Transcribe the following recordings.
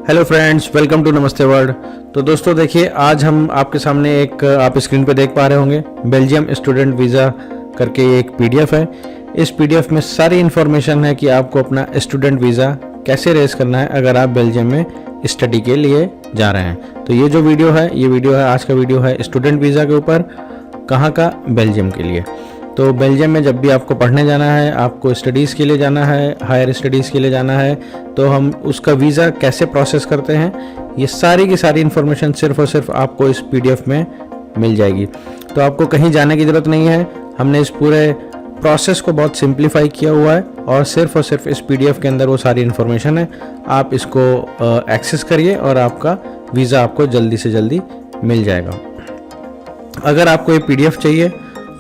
Hello friends, welcome to नमस्ते world. तो दोस्तों देखिए, आज हम आपके सामने एक आप स्क्रीन पे देख पा रहे होंगे बेल्जियम स्टूडेंट वीज़ा करके एक पीडीएफ है। इस पीडीएफ में सारी इन्फॉर्मेशन है कि आपको अपना स्टूडेंट वीज़ा कैसे रेज करना है अगर आप बेल्जियम में स्टडी के लिए जा रहे हैं। तो ये जो वीडियो है आज का वीडियो है स्टूडेंट वीज़ा के ऊपर, कहाँ का, बेल्जियम के लिए। तो बेल्जियम में जब भी आपको पढ़ने जाना है, आपको स्टडीज़ के लिए जाना है, हायर स्टडीज़ के लिए जाना है, तो हम उसका वीज़ा कैसे प्रोसेस करते हैं, ये सारी की सारी इन्फॉर्मेशन सिर्फ और सिर्फ आपको इस पीडीएफ में मिल जाएगी। तो आपको कहीं जाने की ज़रूरत नहीं है। हमने इस पूरे प्रोसेस को बहुत सिंप्लीफाई किया हुआ है और सिर्फ इस पीडीएफ के अंदर वो सारी इन्फॉर्मेशन है। आप इसको एक्सेस करिए और आपका वीज़ा आपको जल्दी से जल्दी मिल जाएगा। अगर आपको ये पीडीएफ चाहिए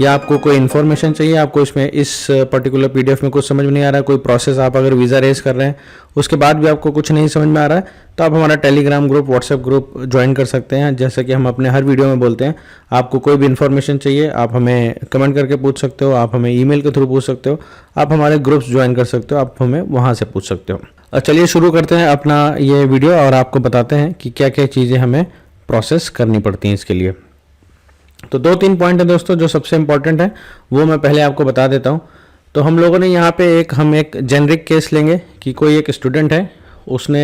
या आपको कोई इन्फॉर्मेशन चाहिए, आपको इसमें इस पर्टिकुलर पीडीएफ में कुछ समझ में नहीं आ रहा है, कोई प्रोसेस आप अगर वीज़ा रेज कर रहे हैं उसके बाद भी आपको कुछ नहीं समझ में आ रहा है, तो आप हमारा Telegram group, WhatsApp group join कर सकते हैं। जैसे कि हम अपने हर वीडियो में बोलते हैं, आपको कोई भी इन्फॉर्मेशन चाहिए आप हमें कमेंट करके पूछ सकते हो, आप हमें ईमेल के थ्रू पूछ सकते हो, आप हमारे ग्रुप्स ज्वाइन कर सकते हो, आप हमें वहाँ से पूछ सकते हो। चलिए शुरू करते हैं अपना ये वीडियो और आपको बताते हैं कि क्या क्या चीज़ें हमें प्रोसेस करनी पड़ती हैं इसके लिए। तो 2-3 पॉइंट है दोस्तों जो सबसे इंपॉर्टेंट है, वो मैं पहले आपको बता देता हूँ। तो हम लोगों ने यहाँ पे हम एक जेनरिक केस लेंगे कि कोई एक स्टूडेंट है, उसने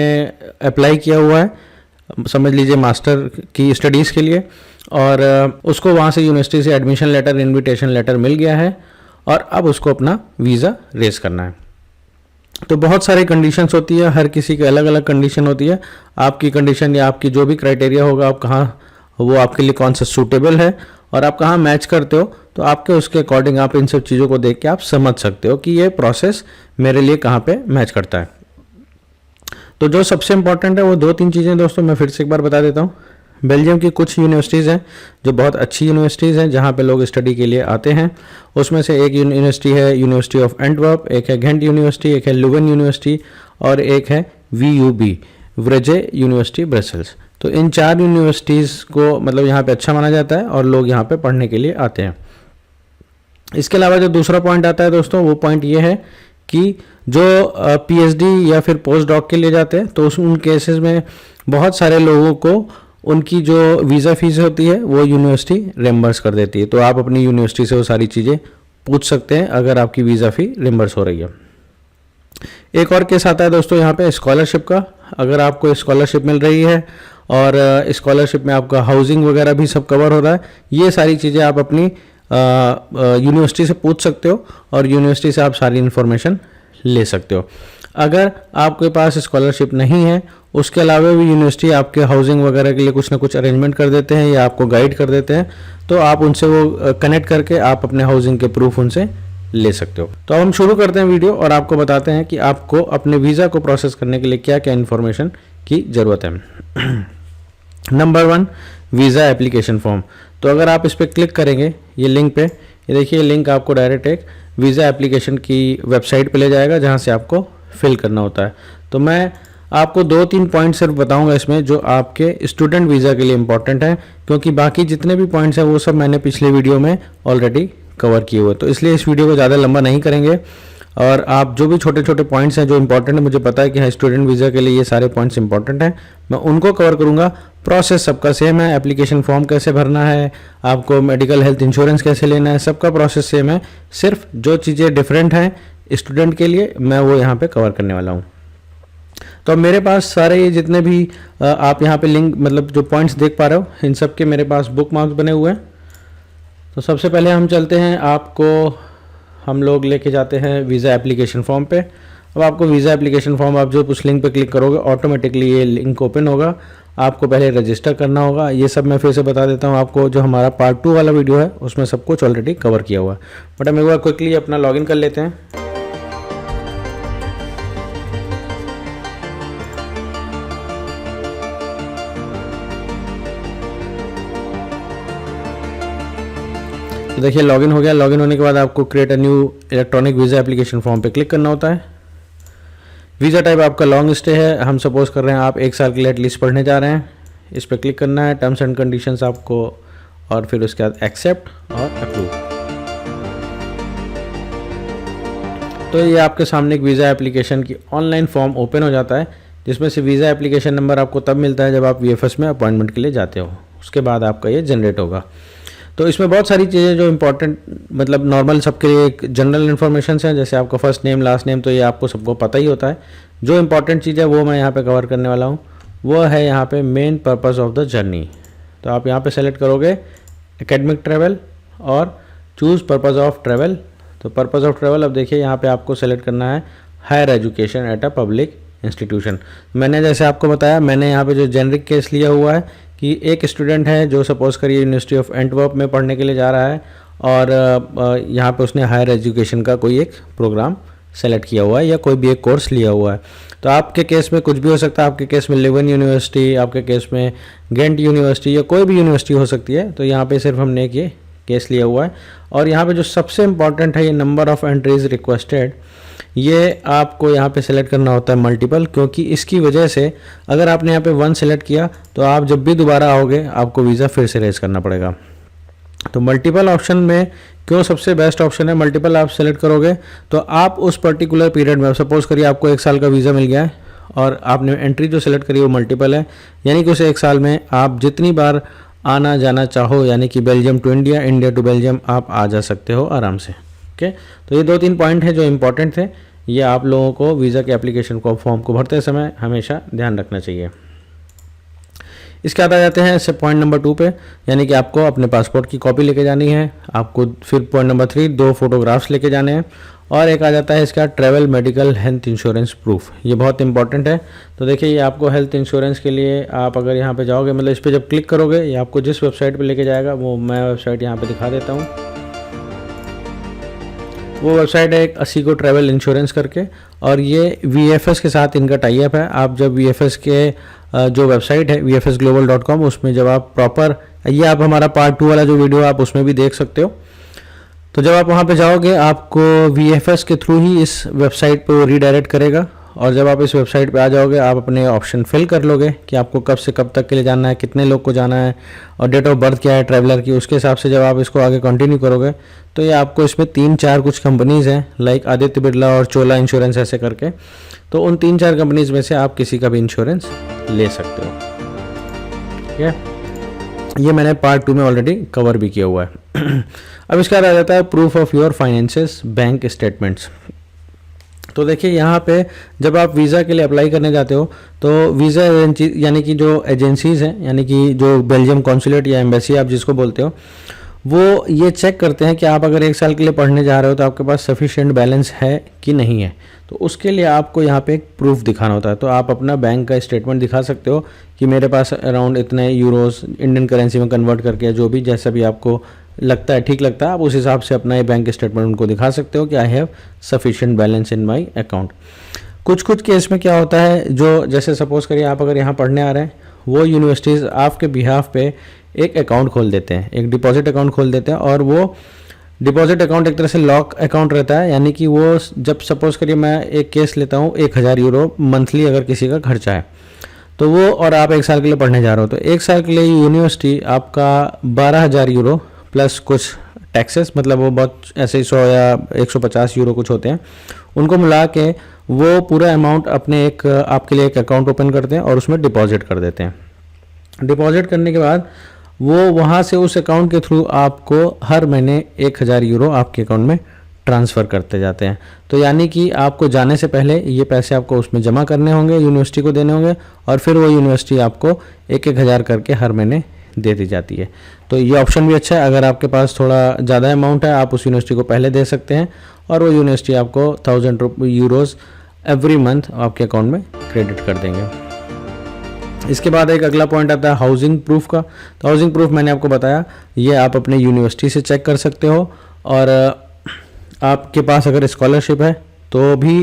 अप्लाई किया हुआ है, समझ लीजिए मास्टर की स्टडीज़ के लिए, और उसको वहाँ से यूनिवर्सिटी से एडमिशन लेटर, इन्विटेशन लेटर मिल गया है और अब उसको अपना वीज़ा रेज करना है। तो बहुत सारी कंडीशंस होती है, हर किसी की अलग अलग कंडीशन होती है। आपकी कंडीशन या आपकी जो भी क्राइटेरिया होगा, आप कहाँ, वो आपके लिए कौन सा सूटेबल है और आप कहाँ मैच करते हो, तो आपके उसके अकॉर्डिंग आप इन सब चीज़ों को देख के आप समझ सकते हो कि ये प्रोसेस मेरे लिए कहाँ पे मैच करता है। तो जो सबसे इंपॉर्टेंट है वो 2-3 चीज़ें दोस्तों मैं फिर से एक बार बता देता हूँ। बेल्जियम की कुछ यूनिवर्सिटीज़ हैं जो बहुत अच्छी यूनिवर्सिटीज़ हैं जहाँ पे लोग स्टडी के लिए आते हैं। उसमें से एक यूनिवर्सिटी है यूनिवर्सिटी ऑफ एंटवर्प, एक है घेंट यूनिवर्सिटी, एक है लुवेन यूनिवर्सिटी और एक है VUB, व्रेजे यूनिवर्सिटी ब्रसेल्स। तो इन 4 यूनिवर्सिटीज़ को मतलब यहाँ पे अच्छा माना जाता है और लोग यहाँ पे पढ़ने के लिए आते हैं। इसके अलावा जो दूसरा पॉइंट आता है दोस्तों, वो पॉइंट ये है कि जो PhD या फिर पोस्ट डॉक के लिए जाते हैं, तो उन केसेस में बहुत सारे लोगों को उनकी जो वीज़ा फीस होती है वो यूनिवर्सिटी रिम्बर्स कर देती है। तो आप अपनी यूनिवर्सिटी से वो सारी चीज़ें पूछ सकते हैं अगर आपकी वीज़ा फ़ी रिम्बर्स हो रही है। एक और केस आता है दोस्तों यहाँ पे स्कॉलरशिप का। अगर आपको स्कॉलरशिप मिल रही है और स्कॉलरशिप में आपका हाउसिंग वगैरह भी सब कवर हो रहा है, ये सारी चीज़ें आप अपनी यूनिवर्सिटी से पूछ सकते हो और यूनिवर्सिटी से आप सारी इन्फॉर्मेशन ले सकते हो। अगर आपके पास स्कॉलरशिप नहीं है, उसके अलावा भी यूनिवर्सिटी आपके हाउसिंग वगैरह के लिए कुछ ना कुछ अरेंजमेंट कर देते हैं या आपको गाइड कर देते हैं, तो आप उनसे वो कनेक्ट करके आप अपने हाउसिंग के प्रूफ उनसे ले सकते हो। तो अब हम शुरू करते हैं वीडियो और आपको बताते हैं कि आपको अपने वीज़ा को प्रोसेस करने के लिए क्या क्या इन्फॉर्मेशन की ज़रूरत है। Number 1, visa application form. तो अगर आप इस पर क्लिक करेंगे, ये लिंक पे, ये देखिए लिंक आपको डायरेक्ट एक वीज़ा एप्लीकेशन की वेबसाइट पे ले जाएगा जहाँ से आपको फिल करना होता है। तो मैं आपको 2-3 पॉइंट सिर्फ बताऊंगा इसमें जो आपके स्टूडेंट वीज़ा के लिए इंपॉर्टेंट है, क्योंकि बाकी जितने भी पॉइंट्स हैं वो सब मैंने पिछले वीडियो में ऑलरेडी कवर किए हुए, तो इसलिए इस वीडियो को ज़्यादा लंबा नहीं करेंगे। और आप जो भी छोटे छोटे पॉइंट्स हैं जो इंपॉर्टेंट है, मुझे पता है कि हाँ स्टूडेंट वीज़ा के लिए ये सारे पॉइंट्स इंपॉर्टेंट हैं, मैं उनको कवर करूँगा। प्रोसेस सबका सेम है, एप्लीकेशन फॉर्म कैसे भरना है, आपको मेडिकल हेल्थ इंश्योरेंस कैसे लेना है, सबका प्रोसेस सेम है। सिर्फ जो चीज़ें डिफरेंट हैं स्टूडेंट के लिए मैं वो यहाँ पे कवर करने वाला हूँ। तो मेरे पास सारे ये जितने भी आप यहाँ पे लिंक मतलब जो पॉइंट्स देख पा रहे हो, इन सब के मेरे पास बुक मार्क्स बने हुए हैं। तो सबसे पहले हम चलते हैं, आपको हम लोग लेके जाते हैं वीज़ा एप्लीकेशन फॉर्म पे। अब आपको वीज़ा एप्लीकेशन फॉर्म, आप जो उस लिंक पे क्लिक करोगे ऑटोमेटिकली ये लिंक ओपन होगा। आपको पहले रजिस्टर करना होगा, ये सब मैं फिर से बता देता हूँ आपको। जो हमारा पार्ट 2 वाला वीडियो है उसमें सब कुछ ऑलरेडी कवर किया हुआ है, बट हम एक बार क्विकली अपना लॉगिन कर लेते हैं। तो देखिए लॉगिन हो गया। लॉगिन होने के बाद आपको create a new electronic visa application form पे क्लिक करना होता है। वीज़ा टाइप आपका लॉन्ग स्टे है, हम सपोज कर रहे हैं आप 1 साल के लिए एटलीस्ट पढ़ने जा रहे हैं, इस पर क्लिक करना है। टर्म्स एंड कंडीशंस आपको, और फिर उसके बाद एक्सेप्ट और अप्रूव। तो ये आपके सामने एक वीज़ा एप्लीकेशन की ऑनलाइन फॉर्म ओपन हो जाता है जिसमें से वीज़ा एप्लीकेशन नंबर आपको तब मिलता है जब आप VFS में अपॉइंटमेंट के लिए जाते हो, उसके बाद आपका ये जनरेट होगा। तो इसमें बहुत सारी चीज़ें जो इंपॉर्टेंट मतलब नॉर्मल सबके लिए एक जनरल इन्फॉर्मेशन हैं, जैसे आपका फर्स्ट नेम लास्ट नेम, तो ये आपको सबको पता ही होता है। जो इंपॉर्टेंट चीज़ है वो मैं यहाँ पे कवर करने वाला हूँ, वो है यहाँ पे main purpose of the journey. तो आप यहाँ पे सेलेक्ट करोगे एकेडमिक ट्रैवल और चूज़ पर्पस ऑफ ट्रैवल। तो पर्पस ऑफ ट्रैवल अब देखिए यहाँ पे आपको सेलेक्ट करना है higher education at a public institution. मैंने जैसे आपको बताया, मैंने यहाँ पे जो जेनरिक केस लिया हुआ है कि एक स्टूडेंट है जो सपोज करिए यूनिवर्सिटी ऑफ एंटवर्प में पढ़ने के लिए जा रहा है और यहाँ पे उसने हायर एजुकेशन का कोई एक प्रोग्राम सेलेक्ट किया हुआ है या कोई भी एक कोर्स लिया हुआ है। तो आपके केस में कुछ भी हो सकता है, आपके केस में लेवन यूनिवर्सिटी, आपके केस में गेंट यूनिवर्सिटी या कोई भी यूनिवर्सिटी हो सकती है। तो यहाँ पे सिर्फ हमने एक ये केस लिया हुआ है। और यहाँ पे जो सबसे इम्पॉर्टेंट है ये नंबर ऑफ़ एंट्रीज रिक्वेस्टेड, ये आपको यहाँ पे सेलेक्ट करना होता है मल्टीपल, क्योंकि इसकी वजह से अगर आपने यहाँ पे 1 सेलेक्ट किया तो आप जब भी दोबारा आओगे आपको वीज़ा फिर से रेज करना पड़ेगा। तो मल्टीपल ऑप्शन में क्यों सबसे बेस्ट ऑप्शन है, मल्टीपल आप सेलेक्ट करोगे तो आप उस पर्टिकुलर पीरियड में, सपोज करिए आपको 1 साल का वीज़ा मिल गया है और आपने एंट्री जो सेलेक्ट करी वो मल्टीपल है, यानी कि उस 1 साल में आप जितनी बार आना जाना चाहो, यानी कि Belgium to India, India to Belgium, आप आ जा सकते हो आराम से। ओके, तो ये 2-3 पॉइंट है जो इंपॉर्टेंट थे, ये आप लोगों को वीज़ा के एप्लीकेशन को फॉर्म को भरते समय हमेशा ध्यान रखना चाहिए। इसके बाद आ जाते हैं ऐसे पॉइंट नंबर 2 पे, यानी कि आपको अपने पासपोर्ट की कॉपी लेके जानी है, आपको फिर पॉइंट नंबर 3 2 फोटोग्राफ्स लेके जाने हैं, और एक आ जाता है इसका travel medical health insurance proof. ये बहुत इंपॉर्टेंट है। तो देखिए ये आपको हेल्थ इंश्योरेंस के लिए आप अगर यहाँ पे जाओगे, मतलब इस पर जब क्लिक करोगे ये आपको जिस वेबसाइट पे लेके जाएगा, वो मैं वेबसाइट यहाँ पे दिखा देता हूँ। वो वेबसाइट है एक असीगो ट्रैवल इंश्योरेंस करके, और ये VFS के साथ इनका टाई अप है। आप जब VFS के जो वेबसाइट है vfsglobal.com, उसमें जब आप प्रॉपर, ये आप हमारा पार्ट 2 वाला जो वीडियो आप उसमें भी देख सकते हो। तो जब आप वहाँ पे जाओगे आपको VFS के थ्रू ही इस वेबसाइट पे वो रीडायरेक्ट करेगा, और जब आप इस वेबसाइट पे आ जाओगे आप अपने ऑप्शन फिल कर लोगे कि आपको कब से कब तक के लिए जाना है, कितने लोग को जाना है, और डेट ऑफ बर्थ क्या है ट्रैवलर की। उसके हिसाब से जब आप इसको आगे कंटिन्यू करोगे तो ये आपको इसमें 3-4 कुछ कंपनीज़ हैं, लाइक आदित्य बिरला और चोला इंश्योरेंस ऐसे करके। तो उन 3-4 कंपनीज़ में से आप किसी का भी इंश्योरेंस ले सकते हो। ठीक है, ये मैंने पार्ट 2 में ऑलरेडी कवर भी किया हुआ है। अब इसका आ जाता है proof of your finances, bank statements. तो देखिए यहाँ पे जब आप वीज़ा के लिए अप्लाई करने जाते हो तो वीज़ा एजेंसी, यानी कि जो एजेंसीज़ हैं, यानी कि जो बेल्जियम कॉन्सुलेट या एम्बेसी आप जिसको बोलते हो, वो ये चेक करते हैं कि आप अगर 1 साल के लिए पढ़ने जा रहे हो तो आपके पास सफिशिएंट बैलेंस है कि नहीं है। तो उसके लिए आपको यहाँ पे एक प्रूफ दिखाना होता है। तो आप अपना बैंक का स्टेटमेंट दिखा सकते हो कि मेरे पास अराउंड इतने यूरोस इंडियन करेंसी में कन्वर्ट करके, जो भी जैसा भी आपको लगता है ठीक लगता है, आप उस हिसाब से अपना ये बैंक स्टेटमेंट उनको दिखा सकते हो कि I have sufficient balance in my account. कुछ केस में क्या होता है, जो जैसे सपोज करिए आप अगर यहाँ पढ़ने आ रहे हैं, वो यूनिवर्सिटीज़ आपके बिहाफ पे एक अकाउंट खोल देते हैं, एक डिपॉजिट अकाउंट खोल देते हैं, और वो डिपॉजिट अकाउंट एक तरह से लॉक अकाउंट रहता है। यानी कि वो जब सपोज करिए मैं एक केस लेता हूँ 1000 यूरो मंथली अगर किसी का खर्चा है, तो वो, और आप 1 साल के लिए पढ़ने जा रहे हो, तो 1 साल के लिए यूनिवर्सिटी आपका 12000 यूरो प्लस कुछ टैक्सेस, मतलब वो बहुत ऐसे 100 या 150 यूरो कुछ होते हैं, उनको मिला के वो पूरा अमाउंट अपने एक आपके लिए एक अकाउंट ओपन करते हैं और उसमें डिपॉजिट कर देते हैं। डिपॉजिट करने के बाद वो वहाँ से उस अकाउंट के थ्रू आपको हर महीने 1000 यूरो आपके अकाउंट में ट्रांसफ़र करते जाते हैं। तो यानी कि आपको जाने से पहले ये पैसे आपको उसमें जमा करने होंगे, यूनिवर्सिटी को देने होंगे, और फिर वो यूनिवर्सिटी आपको 1-1000 करके हर महीने दे दी जाती है। तो ये ऑप्शन भी अच्छा है। अगर आपके पास थोड़ा ज़्यादा अमाउंट है आप उस यूनिवर्सिटी को पहले दे सकते हैं, और वो यूनिवर्सिटी आपको 1000 यूरोज़ एवरी मंथ आपके अकाउंट में क्रेडिट कर देंगे। इसके बाद एक अगला पॉइंट आता है हाउसिंग प्रूफ का। तो हाउसिंग प्रूफ मैंने आपको बताया, ये आप अपने यूनिवर्सिटी से चेक कर सकते हो, और आपके पास अगर स्कॉलरशिप है तो भी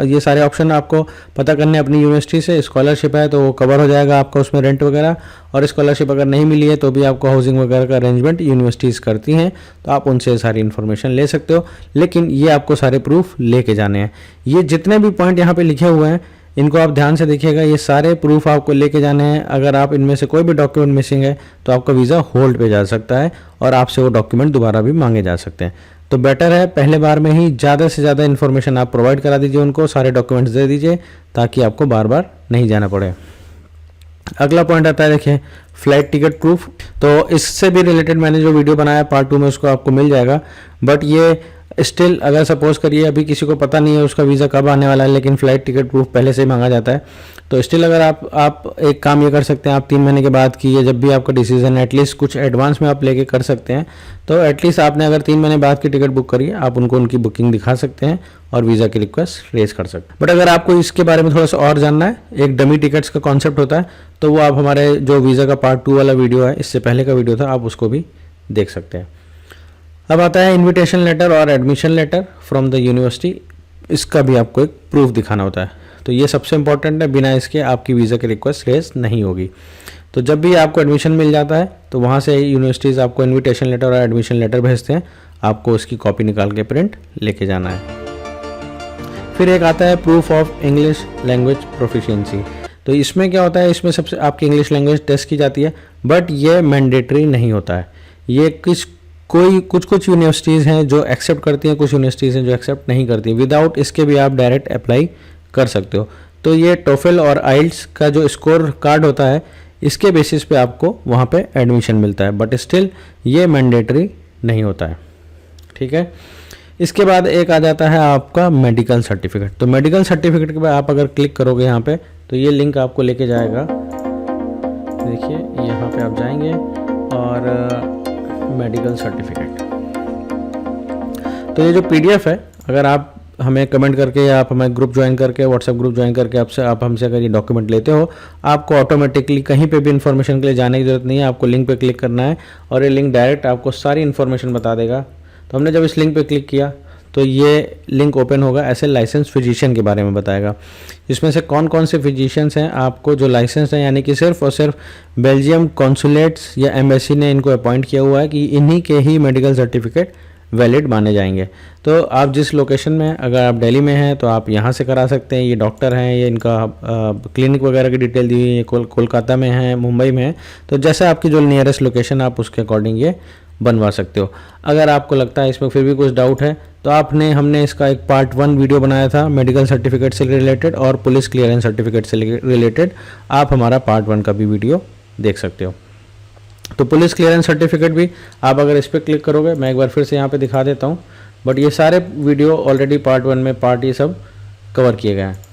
ये सारे ऑप्शन आपको पता करने अपनी यूनिवर्सिटी से। स्कॉलरशिप है तो वो कवर हो जाएगा आपका उसमें रेंट वगैरह, और स्कॉलरशिप अगर नहीं मिली है तो भी आपको हाउसिंग वगैरह का अरेंजमेंट यूनिवर्सिटीज़ करती हैं, तो आप उनसे सारी इन्फॉर्मेशन ले सकते हो। लेकिन ये आपको सारे प्रूफ लेके जाने हैं। ये जितने भी पॉइंट यहाँ पे लिखे हुए हैं इनको आप ध्यान से देखिएगा, ये सारे प्रूफ आपको लेके जाने हैं। अगर आप इनमें से कोई भी डॉक्यूमेंट मिसिंग है तो आपका वीज़ा होल्ड पे जा सकता है और आपसे वो डॉक्यूमेंट दोबारा भी मांगे जा सकते हैं। तो बेटर है पहले बार में ही ज़्यादा से ज़्यादा इन्फॉर्मेशन आप प्रोवाइड करा दीजिए उनको, सारे डॉक्यूमेंट्स दे दीजिए ताकि आपको बार बार नहीं जाना पड़े। अगला पॉइंट आता है देखिए फ्लाइट टिकट प्रूफ। तो इससे भी रिलेटेड मैंने जो वीडियो बनाया पार्ट 2 में उसको आपको मिल जाएगा। बट ये स्टिल अगर सपोज करिए अभी किसी को पता नहीं है उसका वीज़ा कब आने वाला है, लेकिन फ़्लाइट टिकट प्रूफ पहले से ही मांगा जाता है, तो स्टिल अगर आप एक काम ये कर सकते हैं, आप 3 महीने के बाद की, जब भी आपका डिसीजन एटलीस्ट कुछ एडवांस में आप लेके कर सकते हैं। तो एटलीस्ट आपने अगर 3 महीने बाद की टिकट बुक करी है, आप उनको उनकी बुकिंग दिखा सकते हैं और वीज़ा की रिक्वेस्ट रेज कर सकते हैं। बट अगर आपको इसके बारे में थोड़ा सा और जानना है, एक डमी टिकट्स का कॉन्सेप्ट होता है, तो वो आप हमारे जो वीज़ा का पार्ट 2 वाला वीडियो है, इससे पहले का वीडियो था, आप उसको भी देख सकते हैं। अब आता है इनविटेशन लेटर और admission letter from the university. इसका भी आपको एक प्रूफ दिखाना होता है, तो ये सबसे इंपॉर्टेंट है, बिना इसके आपकी वीज़ा की रिक्वेस्ट रेज नहीं होगी। तो जब भी आपको एडमिशन मिल जाता है तो वहाँ से यूनिवर्सिटीज़ आपको इनविटेशन लेटर और एडमिशन लेटर भेजते हैं, आपको उसकी कॉपी निकाल के प्रिंट लेके जाना है। फिर एक आता है proof of English language proficiency. तो इसमें क्या होता है, इसमें सबसे आपकी इंग्लिश लैंग्वेज टेस्ट की जाती है, बट ये मैंडेटरी नहीं होता है। ये कुछ यूनिवर्सिटीज़ हैं जो एक्सेप्ट करती हैं, कुछ यूनिवर्सिटीज़ हैं जो एक्सेप्ट नहीं करती। विदाउट इसके भी आप डायरेक्ट अप्लाई कर सकते हो। तो ये टोफेल और आइल्स का जो स्कोर कार्ड होता है, इसके बेसिस पे आपको वहाँ पे एडमिशन मिलता है, बट स्टिल ये मैंडेटरी नहीं होता है। ठीक है, इसके बाद एक आ जाता है आपका मेडिकल सर्टिफिकेट। तो मेडिकल सर्टिफिकेट के बाद आप अगर क्लिक करोगे यहाँ पे, तो ये लिंक आपको लेके जाएगा। देखिए यहाँ पे आप जाएंगे और मेडिकल सर्टिफिकेट, तो ये जो PDF है, अगर आप हमें कमेंट करके या आप हमें ग्रुप ज्वाइन करके, व्हाट्सएप ग्रुप ज्वाइन करके आप हमसे अगर ये डॉक्यूमेंट लेते हो, आपको ऑटोमेटिकली कहीं पे भी इन्फॉर्मेशन के लिए जाने की ज़रूरत नहीं है। आपको लिंक पे क्लिक करना है और ये लिंक डायरेक्ट आपको सारी इन्फॉर्मेशन बता देगा। तो हमने जब इस लिंक पे क्लिक किया तो ये लिंक ओपन होगा, ऐसे लाइसेंस फिजिशियन के बारे में बताएगा। इसमें से कौन कौन से फिजिशियंस हैं आपको जो लाइसेंस हैं, यानी कि सिर्फ और सिर्फ बेल्जियम कॉन्सुलेट्स या एम्बेसी ने इनको अपॉइंट किया हुआ है कि इन्हीं के ही मेडिकल सर्टिफिकेट वैलिड माने जाएंगे। तो आप जिस लोकेशन में, अगर आप दिल्ली में हैं तो आप यहाँ से करा सकते हैं। ये डॉक्टर हैं, ये इनका क्लिनिक वगैरह की डिटेल दी हुई है, कोलकाता में है, मुंबई में है, तो जैसे आपकी जो नियरेस्ट लोकेशन आप उसके अकॉर्डिंग ये बनवा सकते हो। अगर आपको लगता है इसमें फिर भी कुछ डाउट है तो हमने इसका एक पार्ट 1 वीडियो बनाया था मेडिकल सर्टिफिकेट से रिलेटेड और पुलिस क्लियरेंस सर्टिफिकेट से रिलेटेड, आप हमारा पार्ट 1 का भी वीडियो देख सकते हो। तो पुलिस क्लियरेंस सर्टिफिकेट भी आप अगर इस पर क्लिक करोगे, मैं एक बार फिर से यहाँ पे दिखा देता हूँ, बट ये सारे वीडियो ऑलरेडी पार्ट 1 में ये सब कवर किए गए हैं।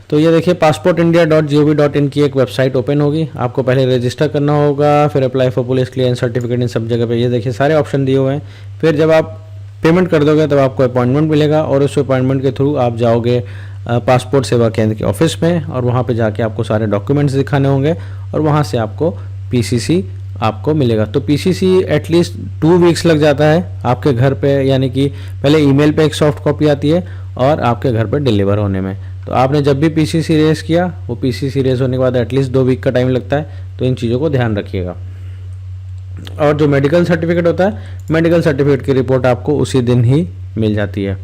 तो ये देखिए passportindia.gov.in की एक वेबसाइट ओपन होगी, आपको पहले रजिस्टर करना होगा, फिर apply for police clearance certificate, इन सब जगह पे ये देखिए सारे ऑप्शन दिए हुए हैं। फिर जब आप पेमेंट कर दोगे तब आपको अपॉइंटमेंट मिलेगा और उस अपॉइंटमेंट के थ्रू आप जाओगे पासपोर्ट सेवा केंद्र के ऑफिस में और वहाँ पे जाके आपको सारे डॉक्यूमेंट्स दिखाने होंगे और वहाँ से आपको PCC आपको मिलेगा। तो PCC एटलीस्ट 2 वीक्स लग जाता है आपके घर पे, यानी कि पहले ईमेल पे एक सॉफ्ट कॉपी आती है और आपके घर पे डिलीवर होने में। तो आपने जब भी PCC रेज किया, वो PCC रेज होने के बाद एटलीस्ट 2 वीक का टाइम लगता है, तो इन चीज़ों को ध्यान रखिएगा। और जो मेडिकल सर्टिफिकेट होता है, मेडिकल सर्टिफिकेट की रिपोर्ट आपको उसी दिन ही मिल जाती है।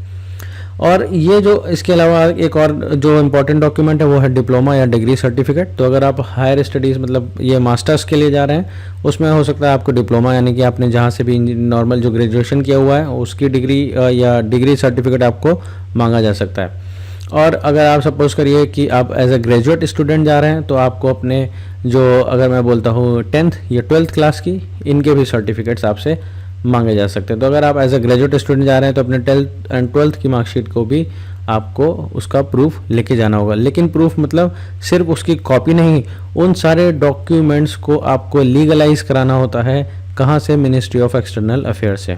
और ये जो इसके अलावा एक और जो इम्पोर्टेंट डॉक्यूमेंट है वो है डिप्लोमा या डिग्री सर्टिफिकेट। तो अगर आप हायर स्टडीज़ मतलब ये मास्टर्स के लिए जा रहे हैं, उसमें हो सकता है आपको डिप्लोमा, यानी कि आपने जहाँ से भी नॉर्मल जो ग्रेजुएशन किया हुआ है उसकी डिग्री या डिग्री सर्टिफिकेट आपको मांगा जा सकता है। और अगर आप सपोज करिए कि आप एज ए ग्रेजुएट स्टूडेंट जा रहे हैं तो आपको अपने जो, अगर मैं बोलता हूँ 10th या 12th क्लास की, इनके भी सर्टिफिकेट्स आपसे मांगे जा सकते हैं। तो अगर आप एज ए ग्रेजुएट स्टूडेंट जा रहे हैं तो अपने 10th एंड 12th की मार्कशीट को भी आपको उसका प्रूफ लेके जाना होगा। लेकिन प्रूफ मतलब सिर्फ उसकी कॉपी नहीं, उन सारे डॉक्यूमेंट्स को आपको लीगलाइज कराना होता है। कहाँ से? मिनिस्ट्री ऑफ एक्सटर्नल अफेयर्स से।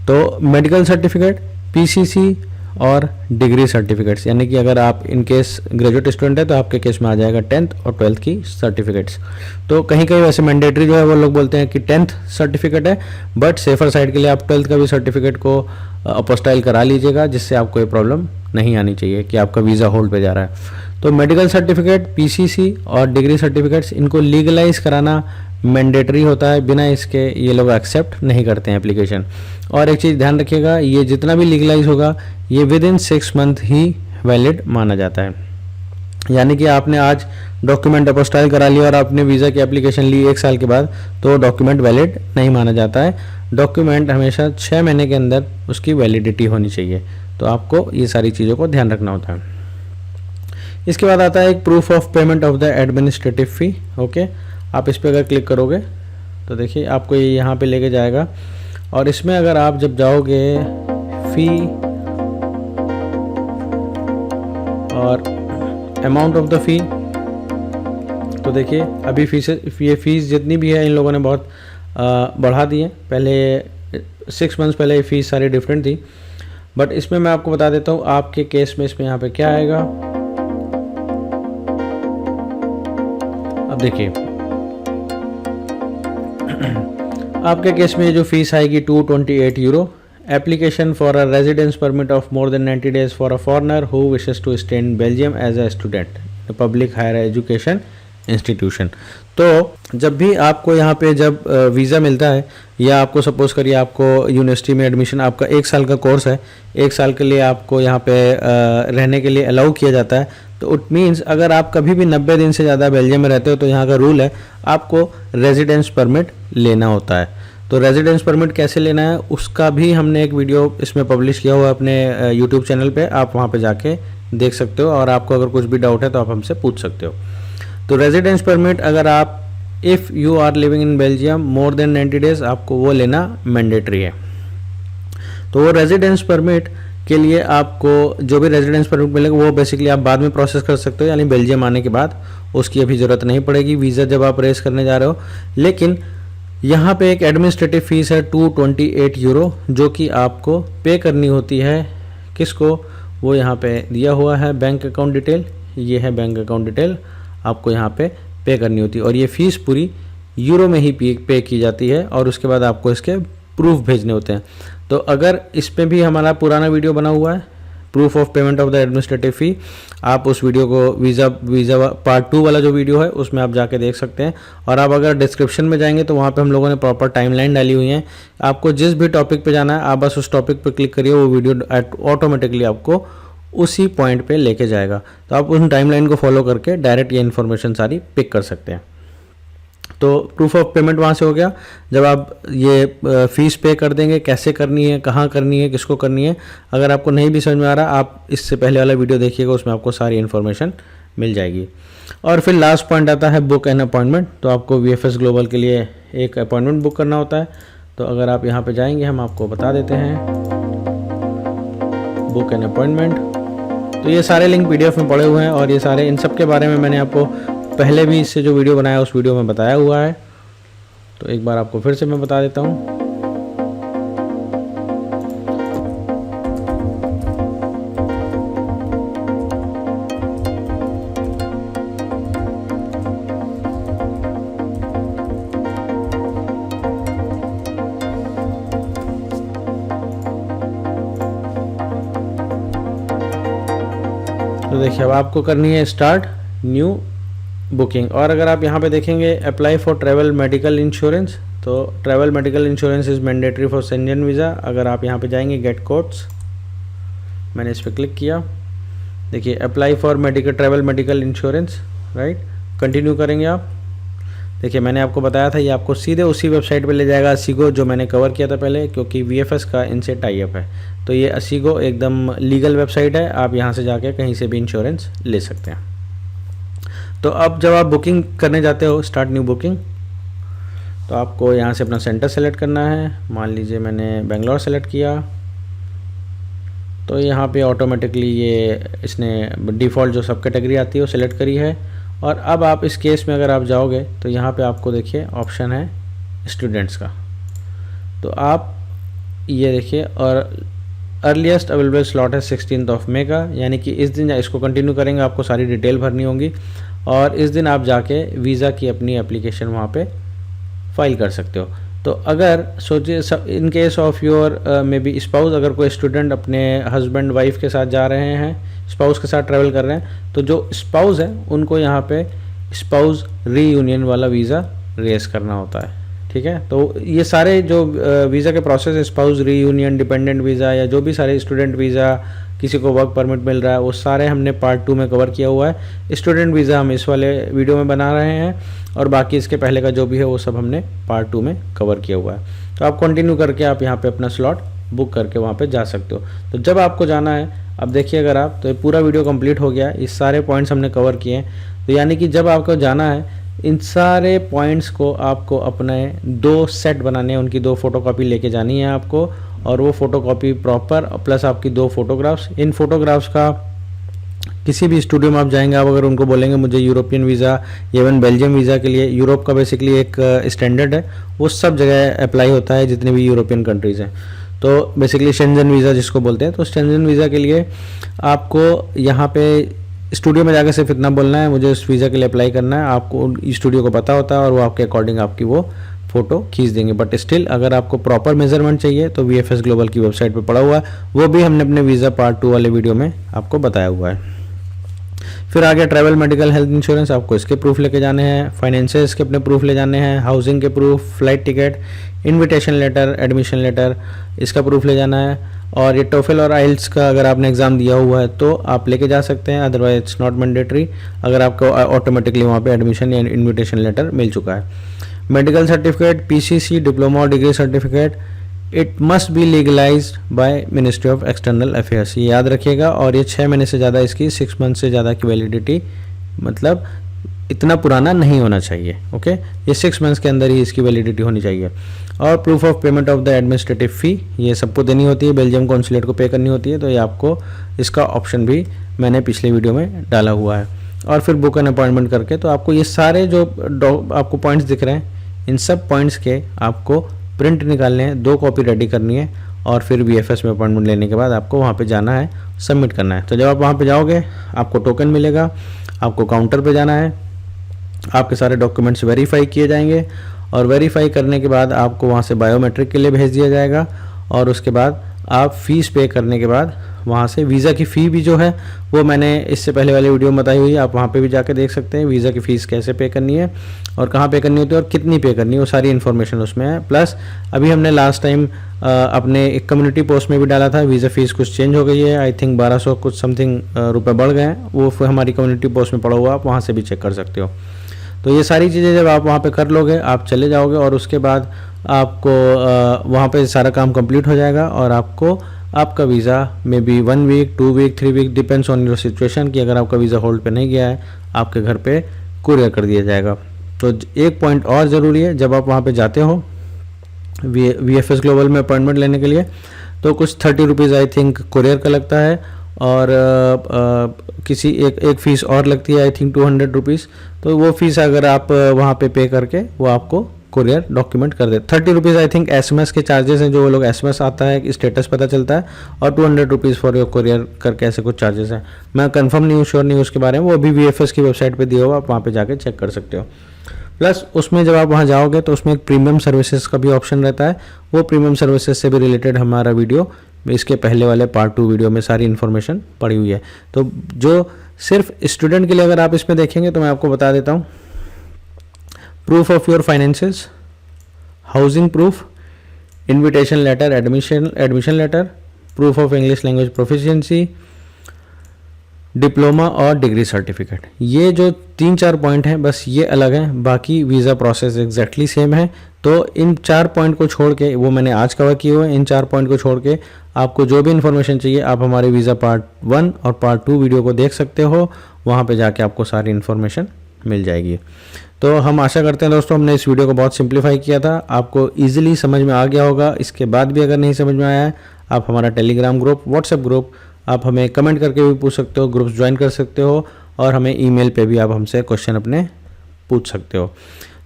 तो मेडिकल सर्टिफिकेट, PCC और डिग्री सर्टिफिकेट्स, यानी कि अगर आप इन केस ग्रेजुएट स्टूडेंट है तो आपके केस में आ जाएगा 10th और 12th की सर्टिफिकेट्स। तो कहीं कहीं वैसे मैंडेटरी जो है वो लोग बोलते हैं कि 10th सर्टिफिकेट है, बट सेफर साइड के लिए आप 12th का भी सर्टिफिकेट को अपोस्टाइल करा लीजिएगा, जिससे आपको कोई प्रॉब्लम नहीं आनी चाहिए कि आपका वीज़ा होल्ड पे जा रहा है। तो मेडिकल सर्टिफिकेट, PCC और डिग्री सर्टिफिकेट्स, इनको लीगलाइज कराना मैंडेटरी होता है, बिना इसके ये लोग एक्सेप्ट नहीं करते हैं एप्लीकेशन। और एक चीज़ ध्यान रखिएगा, ये जितना भी लीगलाइज होगा ये with in 6 month he valid माना जाता है। यानी कि आपने आज डॉक्यूमेंट अपोस्टाइल करा लिया और आपने वीज़ा की एप्लीकेशन ली 1 साल के बाद, तो डॉक्यूमेंट वैलिड नहीं माना जाता है। डॉक्यूमेंट हमेशा 6 महीने के अंदर उसकी वैलिडिटी होनी चाहिए। तो आपको ये सारी चीज़ों को ध्यान रखना होता है। इसके बाद आता है एक proof of payment of the administrative fee. Okay, आप इस पर अगर क्लिक करोगे तो देखिए आपको ये यहाँ पे लेके जाएगा, और इसमें अगर आप जब जाओगे फ़ी और अमाउंट ऑफ द फ़ी, तो देखिए अभी ये फ़ीस जितनी भी है इन लोगों ने बहुत बढ़ा दी है। पहले 6 मंथ्स पहले ये फ़ीस सारी डिफरेंट थी, बट इसमें मैं आपको बता देता हूँ आपके केस में इसमें यहाँ पे क्या आएगा। अब देखिए आपके केस में जो फीस आएगी 228 euro. Application for a residence permit of more than 90 days for a foreigner who wishes to stay in Belgium as a student public higher education institution. तो जब भी आपको यहाँ पे जब वीज़ा मिलता है, या आपको सपोज करिए आपको यूनिवर्सिटी में एडमिशन, आपका 1 साल का कोर्स है, 1 साल के लिए आपको यहाँ पे रहने के लिए अलाउ किया जाता है, तो इट मीन्स अगर आप कभी भी 90 दिन से ज़्यादा बेल्जियम में रहते हो तो यहाँ का रूल है आपको रेजिडेंस परमिट लेना होता है। तो रेजिडेंस परमिट कैसे लेना है उसका भी हमने एक वीडियो इसमें पब्लिश किया हुआ है अपने यूट्यूब चैनल पे, आप वहाँ पे जाके देख सकते हो, और आपको अगर कुछ भी डाउट है तो आप हमसे पूछ सकते हो। तो रेजिडेंस परमिट अगर आप if you are living in Belgium more than 90 days आपको वो लेना मैंडेटरी है। तो वो रेजिडेंस परमिट के लिए आपको जो भी रेजिडेंस परमिट मिलेगा वो बेसिकली आप बाद में प्रोसेस कर सकते हो, यानी बेल्जियम आने के बाद उसकी अभी ज़रूरत नहीं पड़ेगी वीज़ा जब आप रेस करने जा रहे हो। लेकिन यहाँ पे एक एडमिनिस्ट्रेटिव फ़ीस है 228 यूरो, जो कि आपको पे करनी होती है। किसको? वो यहाँ पे दिया हुआ है बैंक अकाउंट डिटेल, ये है बैंक अकाउंट डिटेल, आपको यहाँ पे करनी होती है, और ये फ़ीस पूरी यूरो में ही पे की जाती है, और उसके बाद आपको इसके प्रूफ भेजने होते हैं। तो अगर इस पे भी हमारा पुराना वीडियो बना हुआ है proof of payment of the administrative fee, आप उस वीडियो को वीज़ा पार्ट 2 वाला जो वीडियो है उसमें आप जाके देख सकते हैं। और आप अगर डिस्क्रिप्शन में जाएंगे तो वहाँ पे हम लोगों ने प्रॉपर टाइमलाइन डाली हुई है, आपको जिस भी टॉपिक पे जाना है आप बस उस टॉपिक पे क्लिक करिए, वो वीडियो ऑटोमेटिकली आपको उसी पॉइंट पे लेके जाएगा। तो आप उस टाइमलाइन को फॉलो करके डायरेक्ट ये इन्फॉर्मेशन सारी पिक कर सकते हैं। तो प्रूफ ऑफ पेमेंट वहाँ से हो गया। जब आप ये फ़ीस पे कर देंगे, कैसे करनी है, कहाँ करनी है, किसको करनी है, अगर आपको नहीं भी समझ में आ रहा आप इससे पहले वाला वीडियो देखिएगा, उसमें आपको सारी इन्फॉर्मेशन मिल जाएगी। और फिर लास्ट पॉइंट आता है बुक एन अपॉइंटमेंट। तो आपको VFS ग्लोबल के लिए एक अपॉइंटमेंट बुक करना होता है। तो अगर आप यहाँ पर जाएंगे हम आपको बता देते हैं बुक एन अपॉइंटमेंट। तो ये सारे लिंक PDF में पड़े हुए हैं, और ये सारे इन सब के बारे में मैंने आपको पहले भी इससे जो वीडियो बनाया उस वीडियो में बताया हुआ है। तो एक बार आपको फिर से मैं बता देता हूँ। तो देखिए अब आपको करनी है स्टार्ट न्यू बुकिंग। और अगर आप यहाँ पे देखेंगे apply for travel medical insurance, तो travel medical insurance is mandatory for Schengen visa. अगर आप यहाँ पे जाएंगे गेट कोड्स, मैंने इस पर क्लिक किया, देखिए apply for travel medical insurance, right, continue करेंगे आप। देखिए मैंने आपको बताया था ये आपको सीधे उसी वेबसाइट पे ले जाएगा असीगो, जो मैंने कवर किया था पहले, क्योंकि VFS का इनसे टाई अप है। तो ये असीगो एकदम लीगल वेबसाइट है, आप यहाँ से जाके कहीं से भी इंश्योरेंस ले सकते हैं। तो अब जब आप बुकिंग करने जाते हो स्टार्ट न्यू बुकिंग, तो आपको यहाँ से अपना सेंटर सेलेक्ट करना है। मान लीजिए मैंने बेंगलोर सेलेक्ट किया, तो यहाँ पे ऑटोमेटिकली ये इसने डिफ़ॉल्ट जो सब कैटेगरी आती है वो सेलेक्ट करी है। और अब आप इस केस में अगर आप जाओगे तो यहाँ पे आपको देखिए ऑप्शन है स्टूडेंट्स का, तो आप ये देखिए, और अर्लीस्ट अवेलेबल स्लॉट है 16 मई का, यानी कि इस दिन इसको कंटिन्यू करेंगे, आपको सारी डिटेल भरनी होगी, और इस दिन आप जाके वीज़ा की अपनी एप्लीकेशन वहाँ पे फाइल कर सकते हो। तो अगर सोचिए in case of your may be spouse, अगर कोई स्टूडेंट अपने हस्बैंड वाइफ के साथ जा रहे हैं, स्पाउस के साथ ट्रैवल कर रहे हैं, तो जो स्पाउस है उनको यहाँ पे स्पाउस रीयूनियन वाला वीज़ा रेस करना होता है, ठीक है। तो ये सारे जो वीज़ा के प्रोसेस है, स्पाउस रीयूनियन, डिपेंडेंट वीज़ा, या जो भी सारे स्टूडेंट वीज़ा किसी को वर्क परमिट मिल रहा है, वो सारे हमने पार्ट 2 में कवर किया हुआ है। स्टूडेंट वीज़ा हम इस वाले वीडियो में बना रहे हैं और बाकी इसके पहले का जो भी है वो सब हमने पार्ट 2 में कवर किया हुआ है। तो आप कंटिन्यू करके आप यहाँ पे अपना स्लॉट बुक करके वहाँ पे जा सकते हो। तो जब आपको जाना है, अब देखिए अगर आप, तो ये पूरा वीडियो कंप्लीट हो गया, इस सारे पॉइंट्स हमने कवर किए हैं। तो यानी कि जब आपको जाना है, इन सारे पॉइंट्स को आपको अपने 2 सेट बनाने हैं, उनकी 2 फोटोकॉपी लेके जानी है आपको, और वो फोटोकॉपी प्रॉपर प्लस आपकी 2 फोटोग्राफ्स। इन फोटोग्राफ्स का किसी भी स्टूडियो में आप जाएंगे, आप अगर उनको बोलेंगे मुझे European visa, even Belgium visa के लिए, यूरोप का बेसिकली एक स्टैंडर्ड है, वो सब जगह अप्लाई होता है जितने भी यूरोपियन कंट्रीज़ हैं। तो बेसिकली शेंजन वीज़ा जिसको बोलते हैं, तो शेंजन वीज़ा के लिए आपको यहाँ पे स्टूडियो में जाकर सिर्फ इतना बोलना है मुझे उस वीज़ा के लिए अप्लाई करना है। आपको स्टूडियो को पता होता है और वो आपके अकॉर्डिंग आपकी वो फ़ोटो खींच देंगे। बट स्टिल अगर आपको प्रॉपर मेजरमेंट चाहिए तो VFS ग्लोबल की वेबसाइट पे पड़ा हुआ है, वो भी हमने अपने वीज़ा पार्ट 2 वाले वीडियो में आपको बताया हुआ है। फिर आगे ट्रैवल, मेडिकल, हेल्थ इंश्योरेंस, आपको इसके प्रूफ लेके जाने हैं, फाइनेंशियल्स के अपने प्रूफ ले जाने हैं, हाउसिंग के proof, flight ticket, invitation letter, admission letter, इसका प्रूफ ले जाना है। और ये टोफेल और आइल्स का अगर आपने एग्ज़ाम दिया हुआ है तो आप लेके जा सकते हैं, अदरवाइज इट्स नॉट मैंडेटरी अगर आपको ऑटोमेटिकली वहाँ पे एडमिशन या इनविटेशन लेटर मिल चुका है। मेडिकल सर्टिफिकेट, PCC, डिप्लोमा और degree certificate, it must be legalised by ministry of external affairs, ये याद रखिएगा। और ये 6 महीने से ज़्यादा, इसकी 6 मंथ से ज़्यादा की वैलिडिटी, मतलब इतना पुराना नहीं होना चाहिए। ओके, ये 6 मंथ्स के अंदर ही इसकी वैलिडिटी होनी चाहिए। और proof of payment of the administrative fee, ये सबको देनी होती है, बेल्जियम कॉन्सुलेट को पे करनी होती है। तो ये आपको, इसका ऑप्शन भी मैंने पिछले वीडियो में डाला हुआ है। और फिर बुक एन अपॉइंटमेंट करके, तो आपको ये सारे जो आपको पॉइंट्स दिख रहे हैं, इन सब पॉइंट्स के आपको प्रिंट निकालने हैं, 2 कॉपी रेडी करनी है, और फिर VFS में अपॉइंटमेंट लेने के बाद आपको वहाँ पे जाना है, सबमिट करना है। तो जब आप वहाँ पे जाओगे आपको टोकन मिलेगा, आपको काउंटर पे जाना है, आपके सारे डॉक्यूमेंट्स वेरीफाई किए जाएंगे, और वेरीफाई करने के बाद आपको वहाँ से बायोमेट्रिक के लिए भेज दिया जाएगा। और उसके बाद आप फ़ीस पे करने के बाद वहाँ से वीज़ा की फ़ी भी जो है वो मैंने इससे पहले वाले वीडियो में बताई हुई है, आप वहाँ पे भी जाके देख सकते हैं वीज़ा की फ़ीस कैसे पे करनी है और कहाँ पे करनी होती है और कितनी पे करनी है, वो सारी इन्फॉर्मेशन उसमें है। प्लस अभी हमने लास्ट टाइम अपने एक कम्युनिटी पोस्ट में भी डाला था, वीज़ा फ़ीस कुछ चेंज हो गई है, आई थिंक 1200 कुछ समथिंग रुपये बढ़ गए हैं, वो हमारी कम्युनिटी पोस्ट में पड़ा हुआ, आप वहाँ से भी चेक कर सकते हो। तो ये सारी चीज़ें जब आप वहाँ पे कर लोगे, आप चले जाओगे और उसके बाद आपको वहाँ पे सारा काम कंप्लीट हो जाएगा और आपको आपका visa maybe 1 week 2 week 3 week depends on your situation कि अगर आपका वीज़ा होल्ड पे नहीं गया है आपके घर पे कुरियर कर दिया जाएगा। तो एक पॉइंट और ज़रूरी है, जब आप वहाँ पे जाते हो VFS ग्लोबल में अपॉइंटमेंट लेने के लिए, तो कुछ 30 रुपीज़ आई थिंक कुरियर का लगता है और किसी एक फ़ीस और लगती है आई थिंक 200 रुपीज़। तो वो फ़ीस अगर आप वहाँ पे करके वो आपको कुरियर डॉक्यूमेंट कर दे। 30 रुपीज़ आई थिंक SMS के चार्जेस हैं, जो वो लोग SMS आता है स्टेटस पता चलता है, और 200 रुपीज़ फॉर योर कुरियर करके ऐसे कुछ चार्जेस हैं। मैं कंफर्म नहीं हूँ, श्योर नहीं हूँ उसके बारे में, वो अभी VFS की वेबसाइट पे दिया हुआ, आप वहाँ पे जाके चेक कर सकते हो। प्लस उसमें जब आप वहाँ जाओगे तो उसमें एक प्रीमियम सर्विसेज का भी ऑप्शन रहता है, वो प्रीमियम सर्विसेज से भी रिलेटेड हमारा वीडियो इसके पहले वाले पार्ट 2 वीडियो में सारी इन्फॉर्मेशन पड़ी हुई है। तो जो सिर्फ स्टूडेंट के लिए अगर आप इसमें देखेंगे तो मैं आपको बता देता हूँ, proof of your finances, housing proof, invitation letter, admission letter, proof of English language proficiency, diploma और डिग्री सर्टिफिकेट, ये जो 3-4 पॉइंट हैं बस ये अलग हैं, बाकी वीज़ा प्रोसेस एग्जैक्टली सेम है। तो इन 4 पॉइंट को छोड़ के, वो मैंने आज कवर किए हुए हैं, इन 4 पॉइंट को छोड़ के आपको जो भी इन्फॉर्मेशन चाहिए आप हमारे वीज़ा पार्ट 1 और पार्ट 2 वीडियो को देख सकते हो, वहाँ पे जाके आपको सारी इन्फॉर्मेशन मिल जाएगी। तो हम आशा करते हैं दोस्तों हमने इस वीडियो को बहुत सिंप्लीफाई किया था, आपको ईजिली समझ में आ गया होगा। इसके बाद भी अगर नहीं समझ में आया है, आप हमारा टेलीग्राम ग्रुप, व्हाट्सएप ग्रुप, आप हमें कमेंट करके भी पूछ सकते हो, ग्रुप्स ज्वाइन कर सकते हो, और हमें ईमेल पे भी आप हमसे क्वेश्चन अपने पूछ सकते हो।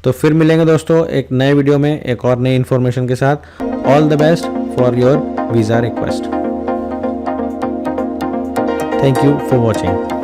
तो फिर मिलेंगे दोस्तों एक नए वीडियो में एक और नई इन्फॉर्मेशन के साथ। All the best for your visa request. Thank you for watching.